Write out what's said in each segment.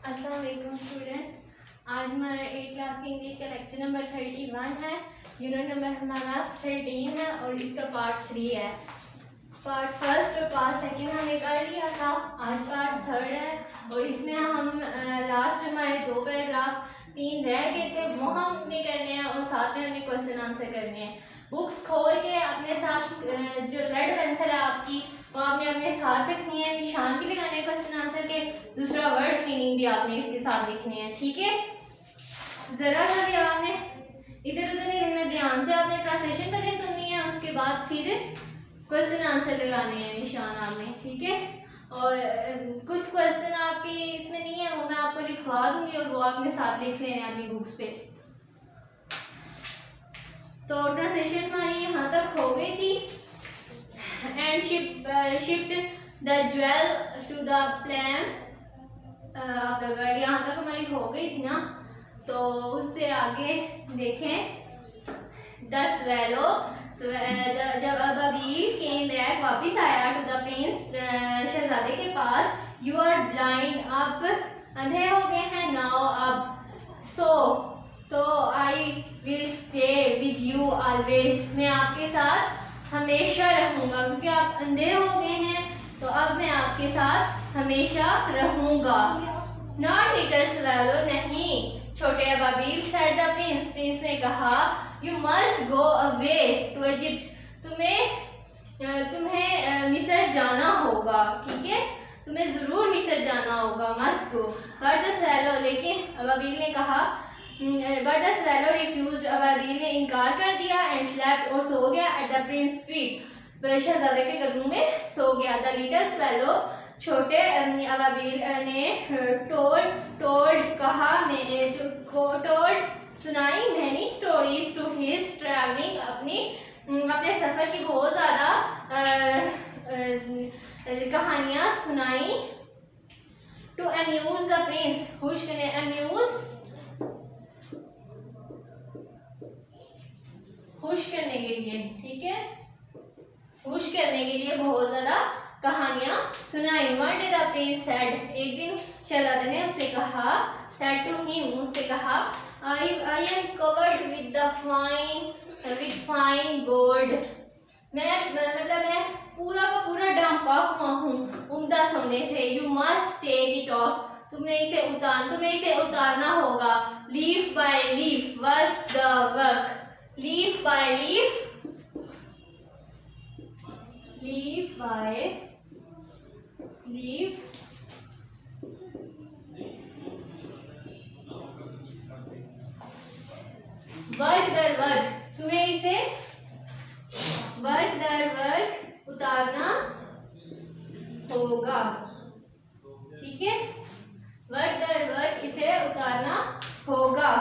अस्सलाम वालेकुम स्टूडेंट्स। आज हमारा 8th क्लास की इंग्लिश का लेक्चर नंबर 31 है। यूनिट नंबर हमारा 13 है और इसका पार्ट 3 है। पार्ट फर्स्ट और पार्ट सेकंड हमने कर लिया था, आज पार्ट थर्ड है और इसमें हम लास्ट हमारे 2 पैराग्राफ 3 रह गए थे वो हमने करने हैं और साथ में हमने क्वेश्चन आंसर करने हैं। बुक्स खोल के अपने साथ जो रेड पेंसिल है आपकी वो आपने अपने साथ रखनी है, निशान भी लगाने हैं क्वेश्चन आंसर के, दूसरा वर्ड्स मीनिंग भी आपने इसके साथ लिखने हैं, ठीक है। जरा सा भी आपने इधर उधर नहीं रहना, ध्यान से आपने ट्रांसलेशन पहले सुननी है, उसके बाद फिर क्वेश्चन आंसर लगाने हैं निशान आपने, ठीक है। और कुछ क्वेश्चन आपके इसमें नहीं है वो मैं आपको लिखवा दूंगी और वो आपने साथ लिख लेने हैं अपनी बुक्स पे। तो ट्रांसलेशन हमारी यहाँ तक हो गई थी। And shift the jewel to the plan of the girl, यहाँ तक हमारी हो गई थी ना। तो उससे आगे देखें, द स्वेलो जब अबील केम बैक वापिस आया टू द प्रिंस, शहजादे के पास, यू आर ब्लाइंड, अब अंधे हो गए हैं, नाउ अब, सो तो I will stay with you always, मैं आपके साथ हमेशा रहूंगा, क्योंकि आप अंधे हो गए हैं तो अब मैं आपके साथ हमेशा रहूंगा। नॉट लिटिल स्वेलो, नहीं छोटे अबाबील, सेड द प्रिंस, प्रिंस ने कहा, you must go away to Egypt, तुम्हें मिस्र जाना होगा, ठीक है, तुम्हें जरूर मिस्र जाना होगा, must go. But the swallow, लेकिन अबाबील ने कहा, but the swallow refused, Ababeel ने इनकार कर दिया, एंड स्लेप्ट, और सो गया, एट द प्रिंस फीट, शहजादे के कदमों में सो गया। द लिटिल स्वेलो, छोटे अबाबील ने टोल्ड कहा, टोल्ड सुनाई, many stories to his travelling, अपने सफर की बहुत ज्यादा कहानियां सुनाई, टू अम्यूज द प्रिंस, खुश करने, अम्यूज खुश करने के लिए, ठीक है, खुश करने के लिए बहुत ज्यादा कहानियां सुनाई। One day the Prince said, एक दिन शहजादे ने उससे कहा, सेड टू हिम, उससे कहा, I am covered with fine gold, मैं पूरा का पूरा ढंपा हुआ हूँ उम्दा सोने से, you must take it off, तुम्हें इसे उतारना होगा, leaf by leaf, work the work, leaf by leaf, leaf by leaf, work the work, तुम्हें इसे वर्क दर वर्क उतारना होगा, ठीक है, वर्क दर वर्क इसे उतारना होगा।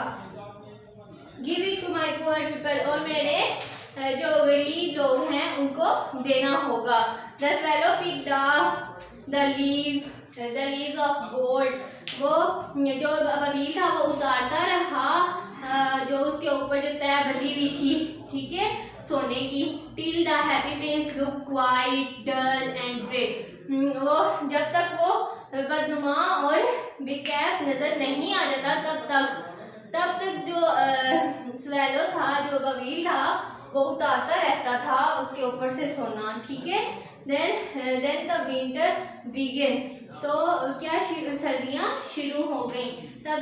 Give it to my poor people, और मेरे जो गरीब लोग हैं उनको देना होगा। The swallow picked up the leaves of gold, वो जो अबाबील था वो उतारता रहा जो उसके ऊपर जो तय बंधी हुई थी, ठीक है, सोने की, till the happy prince look quite dull and grey, वो जब तक वो बदनुमा और बेकैफ नजर नहीं आ जाता तब तक जो स्वेलो था, जो अबाबील था, वो उतारता रहता था उसके ऊपर से सोना, ठीक है। देन द विंटर बिगिन, तो क्या सर्दियाँ शुरू हो गई, तब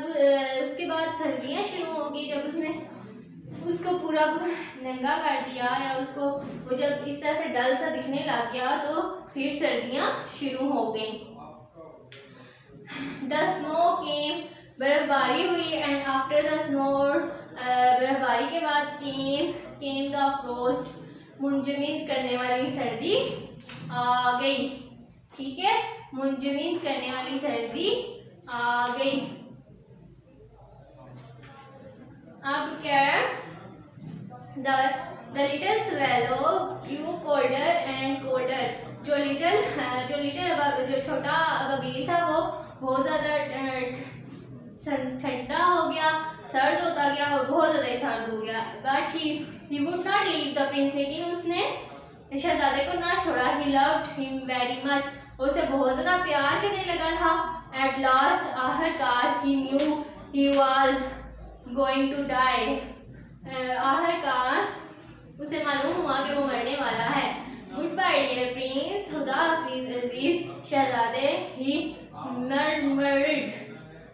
उसके बाद सर्दियाँ शुरू हो गई, जब उसने उसको पूरा नंगा कर दिया या उसको वो जब इस तरह से डल सा दिखने लग गया तो फिर सर्दियाँ शुरू हो गई। द स्नो केम, बर्फबारी हुई, एंड आफ्टर द स्नो, बर्फबारी के बाद केम द फ्रोस्ट, मुंजमद करने वाली सर्दी आ गई, ठीक है, मुंजमद करने वाली सर्दी आ गई। अब क्या है, the little swallow grew colder and colder, जो छोटा अबाबील था वो बहुत ज्यादा ठंडा हो गया, सर्द होता गया और बहुत ज्यादा ही सर्द हो गया। But he would not leave the Prince, लेकिन उसने शहजादे को ना छोड़ा। He loved him very much, उसे बहुत ज्यादा प्यार करने लगा था। At last, आखिरकार he knew he was going to die. आखिरकार उसे मालूम हुआ कि वो मरने वाला है. Goodbye dear prince. खुदा हाफिज अजीज शहजादे. He murmured.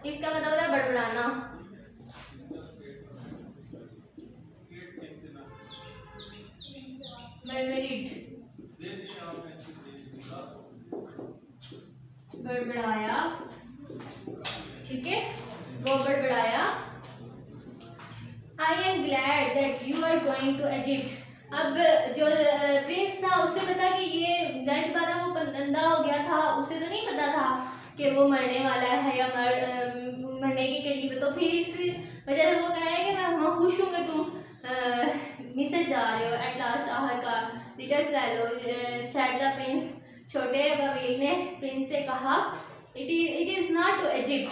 इसका मतलब होता है बड़बड़ाना. murmured बड़बड़ाया. ठीक है, वो बड़बड़ाया. I am glad that you are going to Egypt. अब जो प्रिंस था उसे पता कि ये दर्श वाला वो अंधा हो गया था, उसे तो नहीं पता था कि वो मरने वाला है या मरने के करीब. तो फिर इस वजह से वो कह रहा है कि मैं खुश हूँ कि तुम मिस्र जा रहे हो. एट लास्ट आखिरकार. Little swallow said the prince. छोटे बबील ने प्रिंस से कहा it is not to Egypt.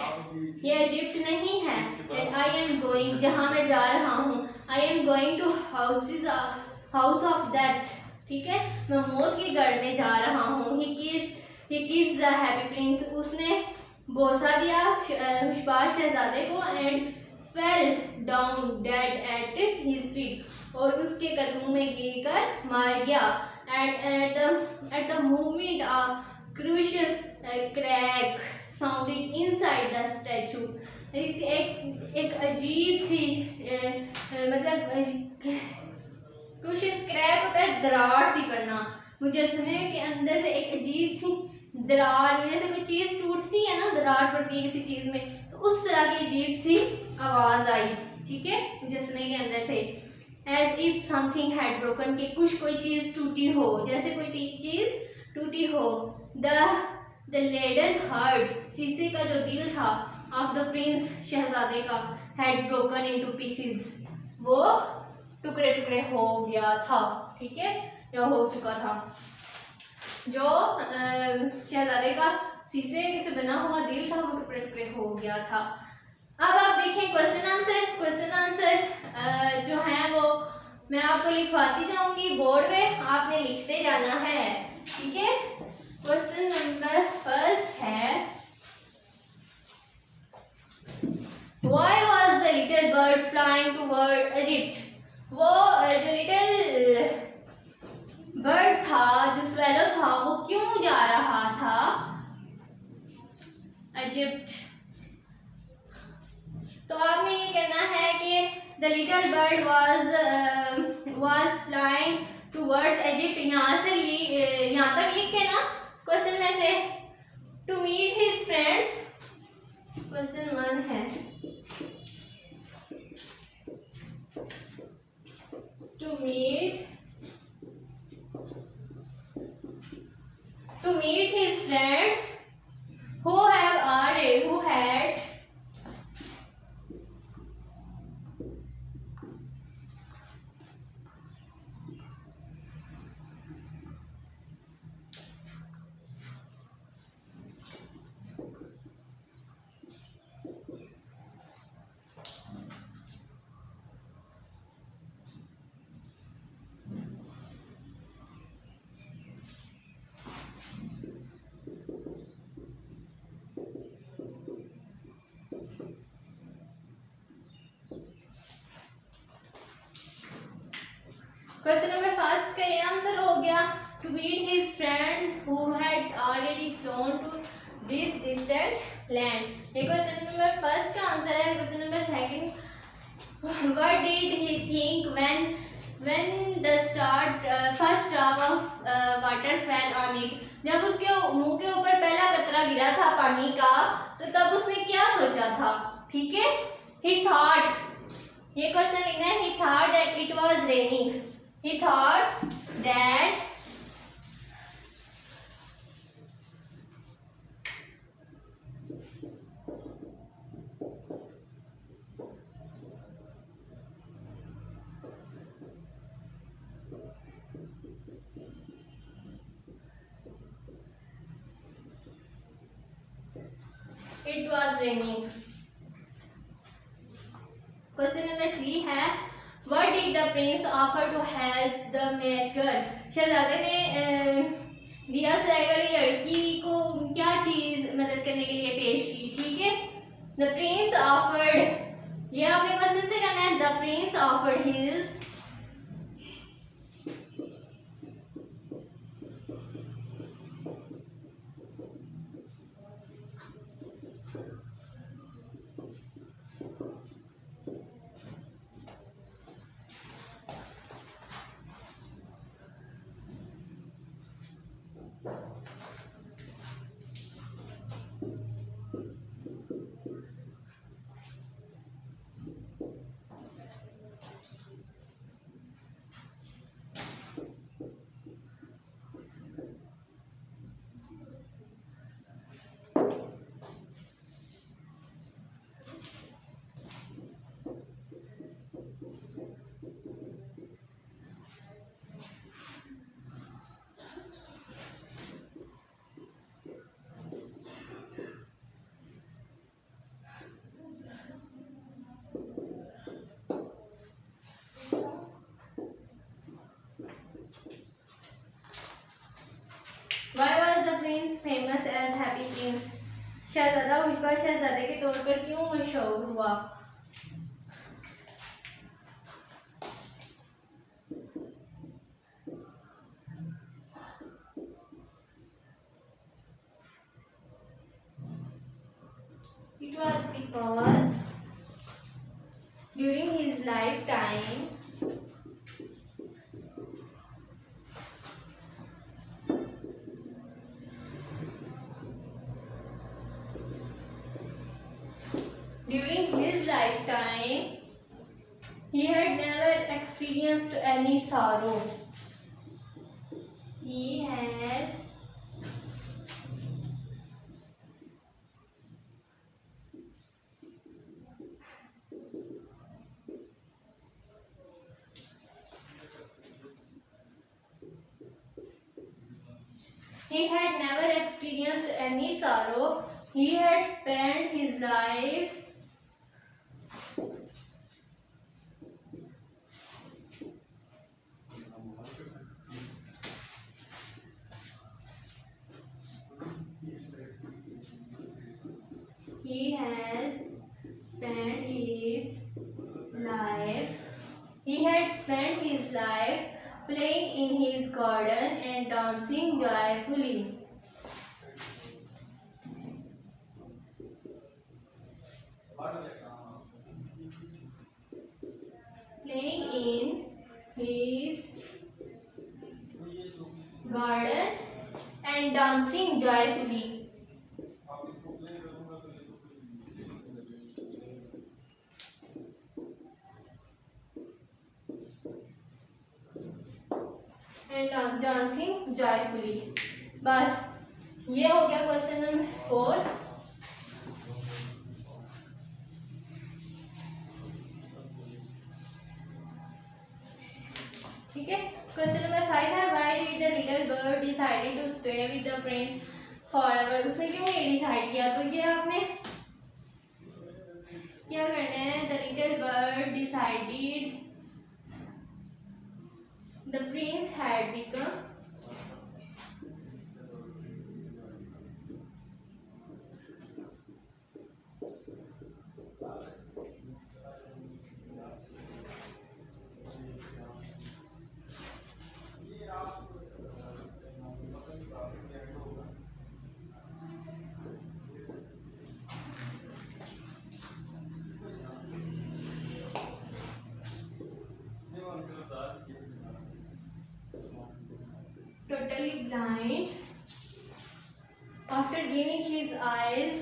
ये इजिप्ट नहीं है. And I am going. जहाँ मैं जा रहा हूँ. I am going to house of death. ठीक है, मैं मौत के घर में जा रहा हूँ. ही किस द हैप्पी प्रिंस. उसने बोसा दिया खुशबाश शहजादे को. And fell down dead at his feet. और उसके कदमों में गिरकर मार गया. At the moment, a curious crack sounded inside the statue. एक अजीब सी मतलब क्रूशियस क्रैक होता है दरार सी पड़ना. मुजस्समे के अंदर से एक अजीब सी दरार, जैसे कोई चीज टूटती है ना, दरार पड़ती है किसी चीज में, तो उस तरह की अजीब सी आवाज आई. ठीक है, मुजस्समे के अंदर थे. As if something had broken, कि कुछ कोई चीज टूटी हो, जैसे कोई चीज टूटी हो. The leaden heart, शीशे का जो दिल था, of the prince शहजादे का, had broken into pieces. वो टुकड़े टुकड़े हो गया था. ठीक है, या हो चुका था. जो शहजादे का शीशे से बना हुआ दिल था वो टुकड़े टुकड़े हो गया था. अब आप देखें क्वेश्चन आंसर जो है वो मैं आपको लिखवाती जाऊंगी बोर्ड पे, आपने लिखते जाना है. ठीक है, क्वेश्चन नंबर फर्स्ट है Why was the little bird flying toward Egypt? वो जो लिटिल बर्ड था, जो स्वेलो था, वो क्यों जा रहा था इजिप्ट. तो आपने ये करना है कि the little bird was flying towards Egypt. यहाँ से यहाँ तक लिख के ना क्वेश्चन में से to meet his friends. Question 1 है to meet his friends who had question number first का ये आंसर हो गया to meet his friends who had already flown to this distant land. ये क्वेश्चन नंबर फर्स्ट का answer है. Question number second what did he think when the first drop of water fell on it. जब उसके मुंह के ऊपर पहला कतरा गिरा था पानी का, तो तब उसने क्या सोचा था. ठीक है, ही थॉट. ये क्वेश्चन लिखना है. ही thought that it was raining. He thought that it was raining. Question number 3 है What did the prince offer to help the match girl? शहजादे ने दिया सराय वाली लड़की को क्या चीज मदद करने करने के लिए पेश की, ठीक है। द प्रिंस ऑफर्ड, ये आपने क्वेश्चन से करना है। The Prince offered his, Why was the prince famous as Happy Prince? शहजादा खुशबार शहजादे के तौर पर क्यों मशहूर हुआ? It was because during his lifetime he had never experienced any sorrow. He had never experienced any sorrow. He had spent his life He had spent his life playing in his garden and dancing joyfully. Playing in his garden and dancing joyfully. And dancing joyfully. बस ये हो गया question number 4। ठीक है। Question number 5 है why did the little bird decided to stay with the prince forever. उसने क्यों ये डिसाइड किया? तो ये आपने क्या करना है, the little bird decided the Prince had become totally blind after giving his eyes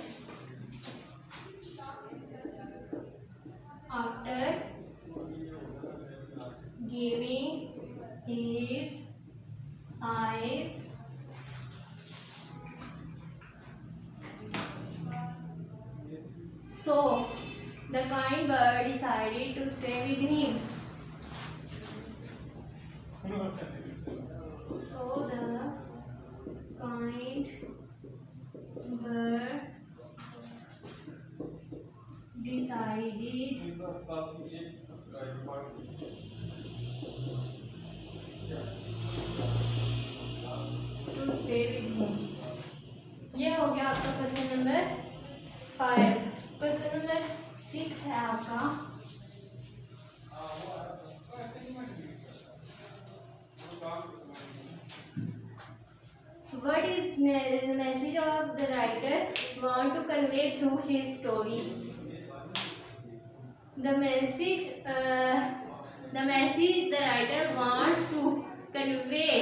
so the kind bird decided to stay with him. So the kind bird decided to stay with him. ये हो गया आपका question number 5। Question number 6 है आपका, what is the message of the writer want to convey through his story? The message the writer wants to convey,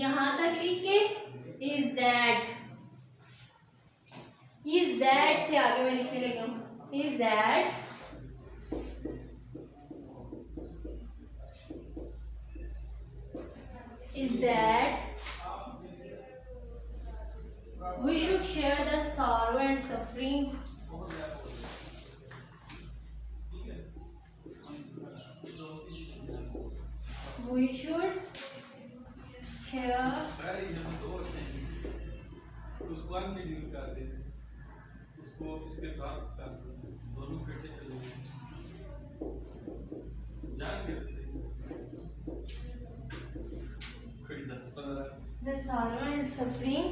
यहाँ तक लिख के is that से आगे मैं लिखने लगी हूँ, is that we should share the sorrow and suffering we should share उसको अनशेड्यूल कर देते, उसको इसके साथ कर देते, दोनों इकट्ठे चले जान के कोई 10-15 the sorrow and suffering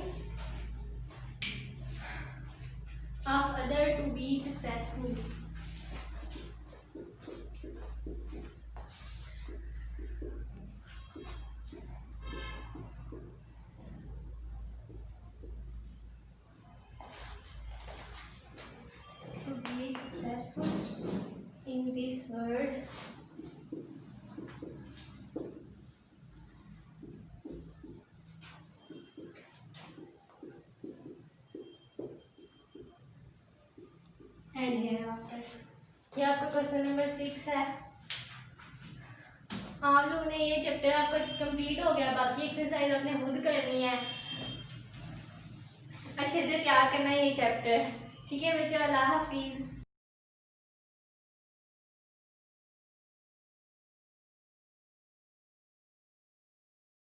of other to be successful. To be successful in this world, and hereafter. ये आपका क्वेश्चन नंबर 6 है। आप लोगों ने ये चैप्टर आपका कंप्लीट हो गया, बाकी एक्सरसाइज आपने खुद करनी है, अच्छे से क्या करना है ये चैप्टर। ठीक है बच्चों, अल्लाह हाफिज।